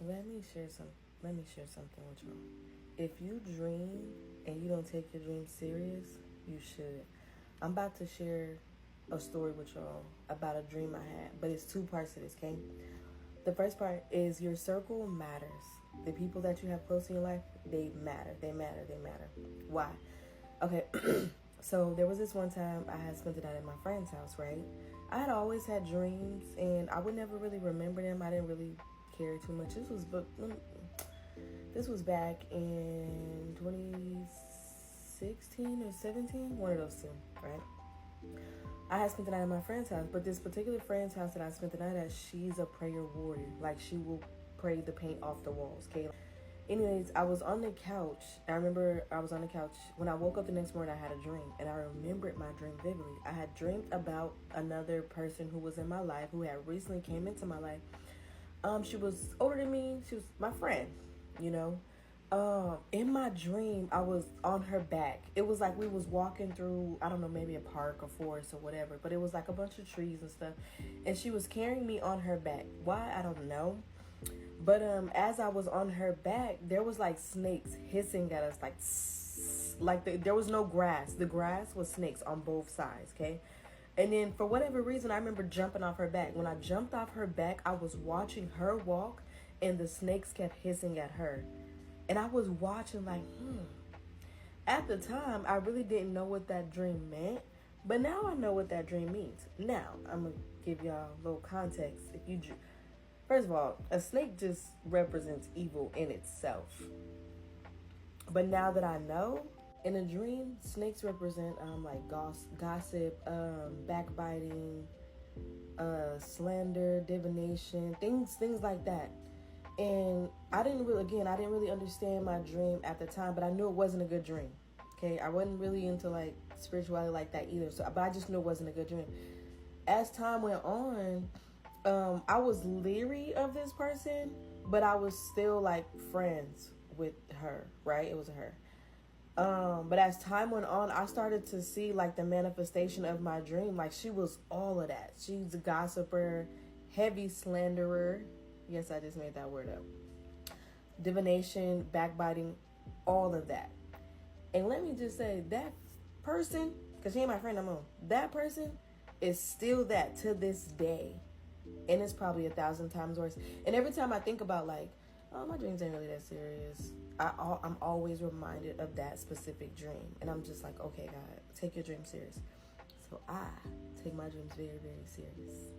Let me share some. Let me share something with y'all. If you dream and you don't take your dream serious, you should. I'm about to share a story with y'all about a dream I had, but it's two parts to this. Okay, the first part is your circle matters. The people that you have close in your life, they matter. They matter. They matter. Why? Okay. So there was this one time I had spent the night at my friend's house, right? I had always had dreams and I would never really remember them. I didn't really care too much. This was back in 2016 or 17, one of those two, right? I had spent the night at my friend's house, but this particular friend's house that I spent the night at, she's a prayer warrior. Like, she will pray the paint off the walls, okay? Anyways, I was on the couch. I remember I was on the couch. When I woke up the next morning, I had a dream. And I remembered my dream vividly. I had dreamed about another person who was in my life, who had recently came into my life. She was older than me. She was my friend, you know. In my dream, I was on her back. It was like we was walking through, I don't know, maybe a park or forest or whatever. But it was like a bunch of trees and stuff. And she was carrying me on her back. Why? I don't know. But as I was on her back, there was like snakes hissing at us, there was no grass. The grass was snakes on both sides, okay? And then for whatever reason, I remember jumping off her back. When I jumped off her back, I was watching her walk, and the snakes kept hissing at her. And I was watching like, At the time, I really didn't know what that dream meant. But now I know what that dream means. Now, I'm going to give y'all a little context. First of all, a snake just represents evil in itself. But now that I know, in a dream, snakes represent like gossip, backbiting, slander, divination, things like that. And I didn't really understand my dream at the time, but I knew it wasn't a good dream. Okay, I wasn't really into like spirituality like that either. But I just knew it wasn't a good dream. As time went on, I was leery of this person, but I was still like friends with her, right? It was her. But as time went on, I started to see like the manifestation of my dream. Like, she was all of that. She's a gossiper, heavy slanderer. Yes, I just made that word up. Divination, backbiting, all of that. And let me just say, that person, because she ain't my friend no more, that person is still that to this day. And it's probably 1,000 times worse. And every time I think about like, oh, my dreams ain't really that serious, I'm always reminded of that specific dream. And I'm just like, okay, God, take your dream serious. So I take my dreams very, very serious.